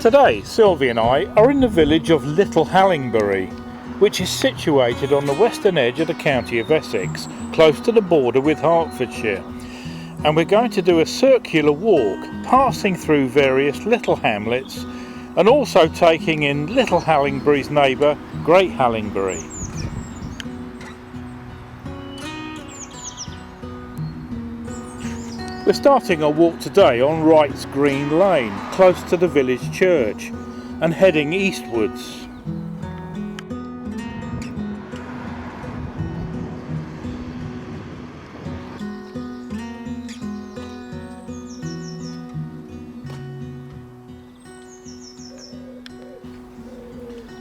Today, Sylvie and I are in the village of Little Hallingbury, which is situated on the western edge of the county of Essex, close to the border with Hertfordshire. And we're going to do a circular walk, passing through various little hamlets and also taking in Little Hallingbury's neighbour, Great Hallingbury. We're starting our walk today on Wright's Green Lane, close to the village church, and heading eastwards.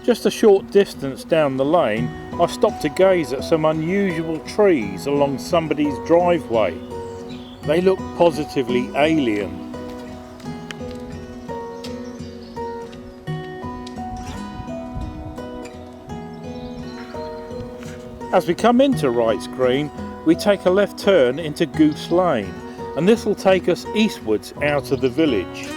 Just a short distance down the lane, I stopped to gaze at some unusual trees along somebody's driveway. They look positively alien. As we come into Wright's Green, we take a left turn into Goose Lane, and this will take us eastwards out of the village.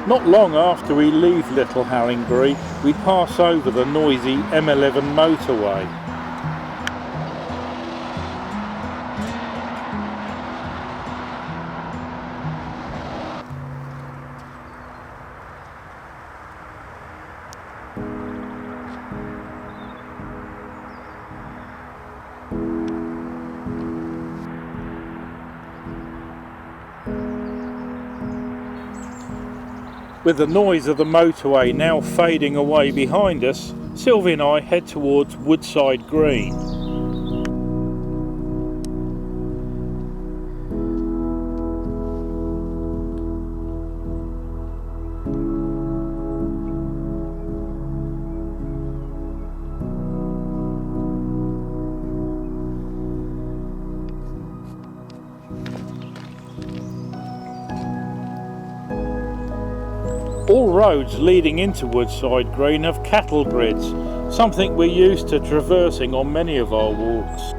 Not long after we leave Little Hallingbury, we pass over the noisy M11 motorway. With the noise of the motorway now fading away behind us, Sylvie and I head towards Woodside Green. All roads leading into Woodside Green have cattle grids, something we're used to traversing on many of our walks.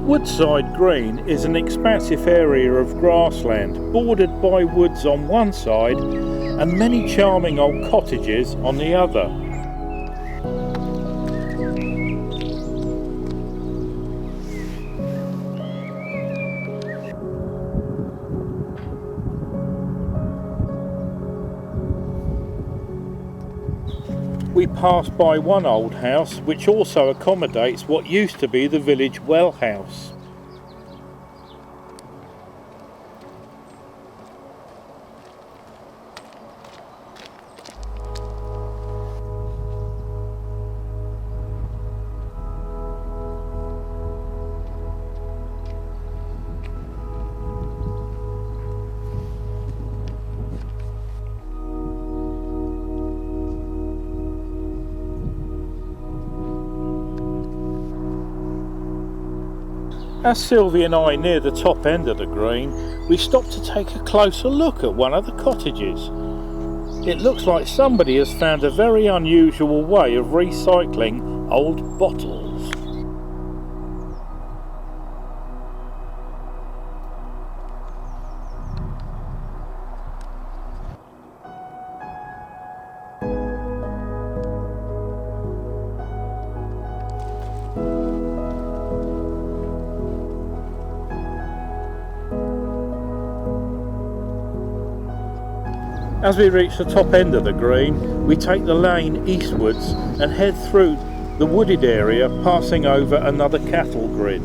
Woodside Green is an expansive area of grassland bordered by woods on one side and many charming old cottages on the other. We pass by one old house which also accommodates what used to be the village well house. As Sylvie and I near the top end of the green, we stop to take a closer look at one of the cottages. It looks like somebody has found a very unusual way of recycling old bottles. As we reach the top end of the green, we take the lane eastwards and head through the wooded area, passing over another cattle grid.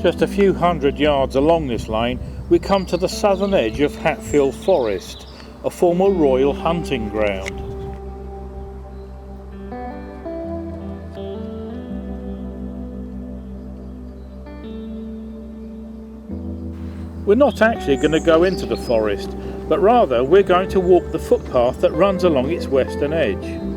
Just a few hundred yards along this lane, we come to the southern edge of Hatfield Forest, a former royal hunting ground. We're not actually going to go into the forest, but rather we're going to walk the footpath that runs along its western edge.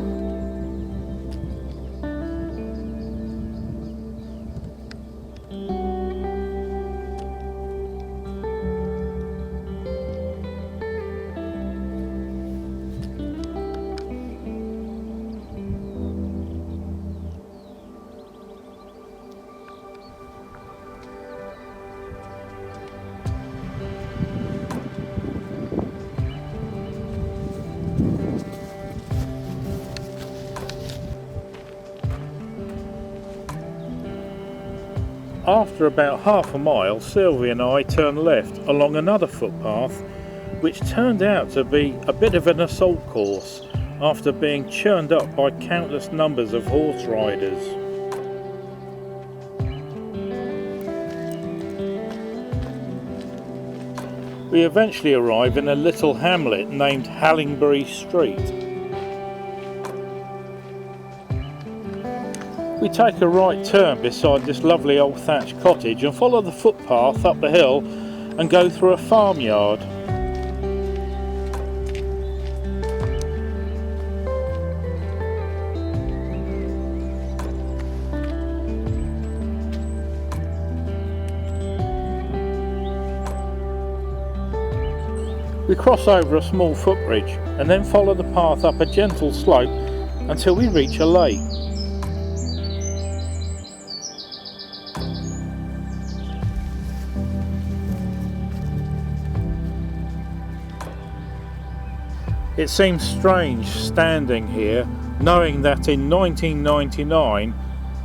After about half a mile, Sylvie and I turned left along another footpath, which turned out to be a bit of an assault course after being churned up by countless numbers of horse riders. We eventually arrive in a little hamlet named Hallingbury Street. We take a right turn beside this lovely old thatched cottage and follow the footpath up the hill and go through a farmyard. We cross over a small footbridge and then follow the path up a gentle slope until we reach a lake. It seems strange standing here, knowing that in 1999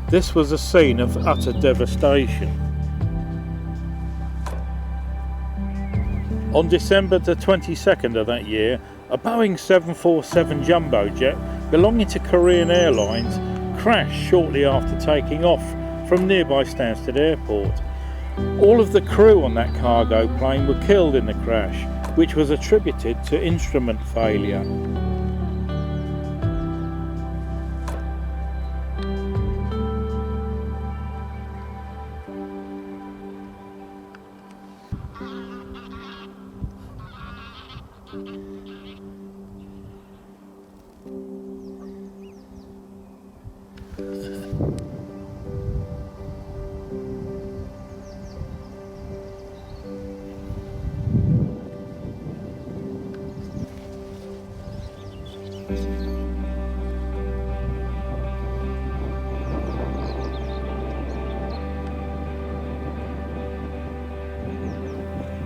this was a scene of utter devastation. On December the 22nd of that year, a Boeing 747 jumbo jet belonging to Korean Airlines crashed shortly after taking off from nearby Stansted Airport. All of the crew on that cargo plane were killed in the crash, which was attributed to instrument failure.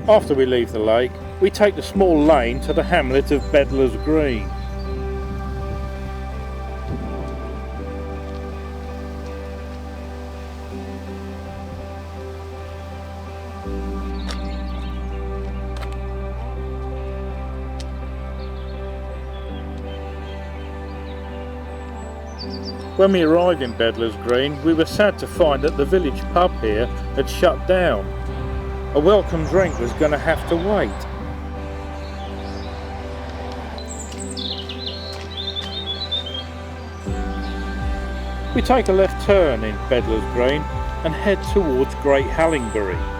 After we leave the lake, we take the small lane to the hamlet of Bedlars Green. When we arrived in Bedlars Green, we were sad to find that the village pub here had shut down. A welcome drink was going to have to wait. We take a left turn in Bedlars Green and head towards Great Hallingbury.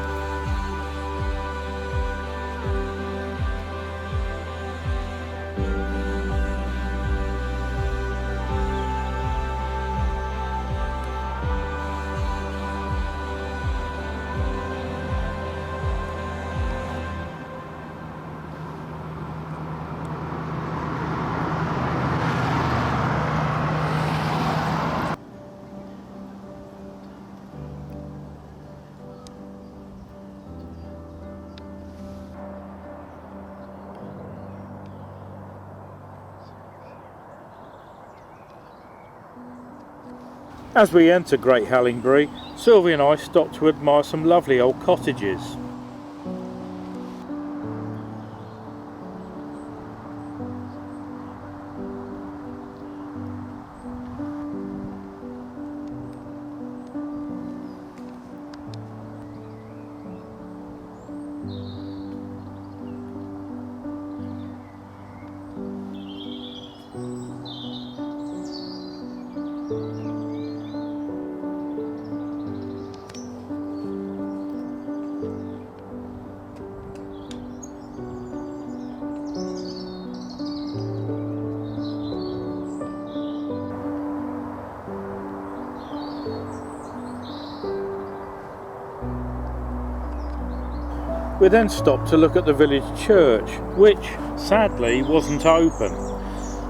As we enter Great Hallingbury, Sylvie and I stop to admire some lovely old cottages. We then stopped to look at the village church, which sadly wasn't open,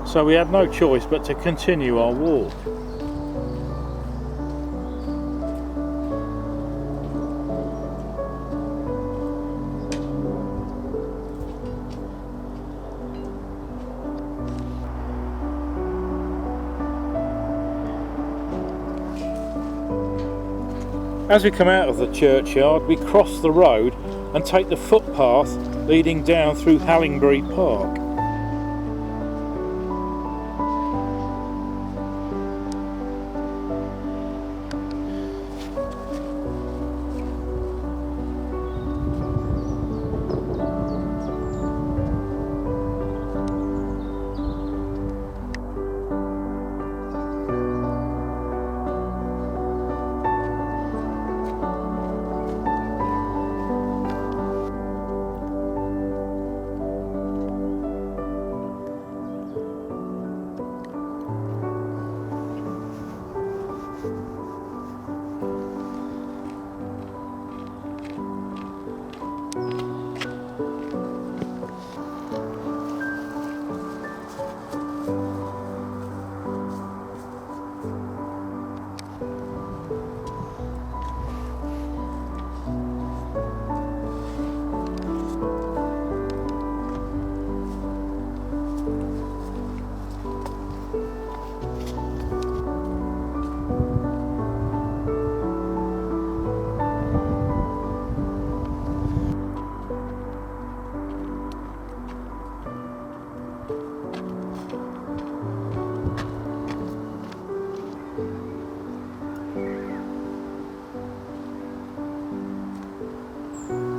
so we had no choice but to continue our walk. As we come out of the churchyard, we cross the road and take the footpath leading down through Hallingbury Park.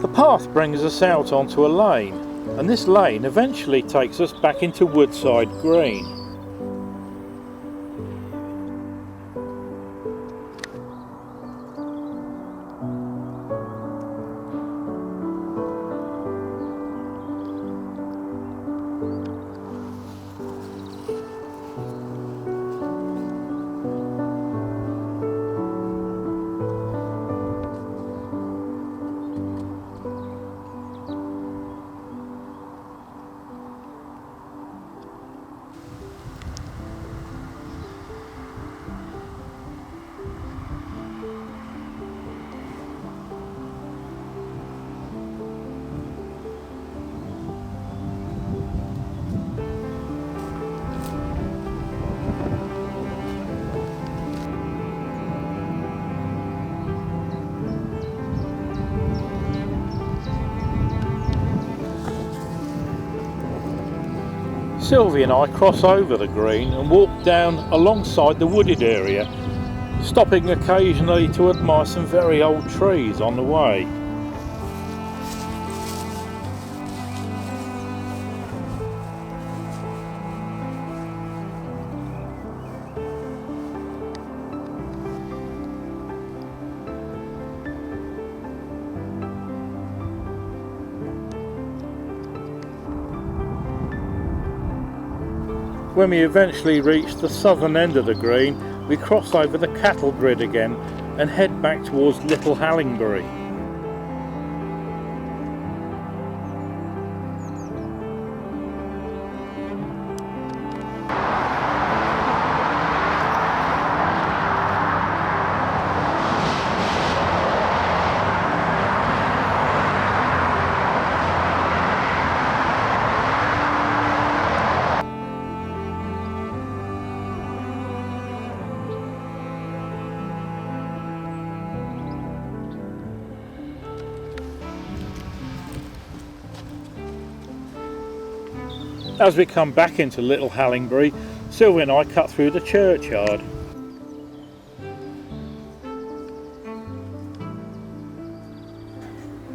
The path brings us out onto a lane, and this lane eventually takes us back into Woodside Green. Sylvie and I cross over the green and walk down alongside the wooded area, stopping occasionally to admire some very old trees on the way. When we eventually reach the southern end of the green, we cross over the cattle grid again and head back towards Little Hallingbury. As we come back into Little Hallingbury, Sylvie and I cut through the churchyard.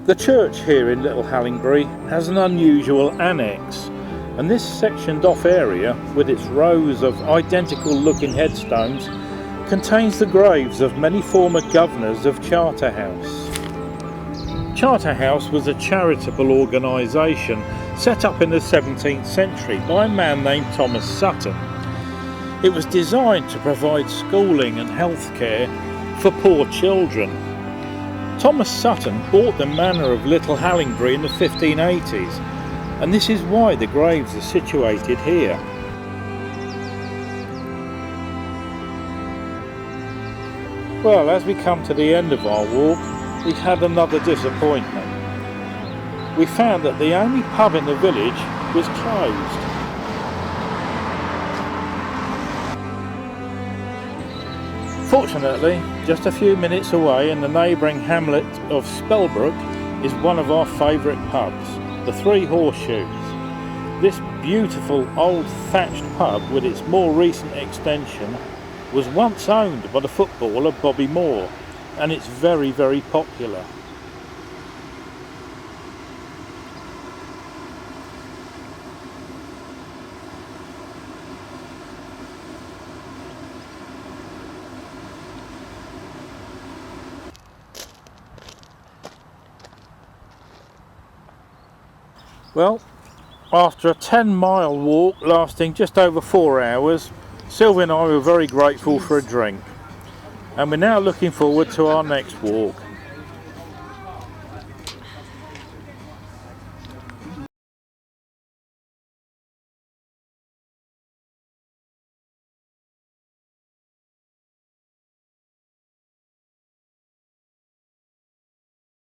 The church here in Little Hallingbury has an unusual annex, and this sectioned off area with its rows of identical looking headstones contains the graves of many former governors of Charterhouse. Charterhouse was a charitable organisation set up in the 17th century by a man named Thomas Sutton. It was designed to provide schooling and health care for poor children. Thomas Sutton bought the manor of Little Hallingbury in the 1580s, and this is why the graves are situated here. Well, as we come to the end of our walk, we had another disappointment. We found that the only pub in the village was closed. Fortunately, just a few minutes away in the neighbouring hamlet of Spellbrook is one of our favourite pubs, the Three Horseshoes. This beautiful old thatched pub with its more recent extension was once owned by the footballer Bobby Moore, and it's very, very popular. Well, after a 10-mile walk lasting just over 4 hours, Sylvie and I were very grateful for a drink, and we're now looking forward to our next walk.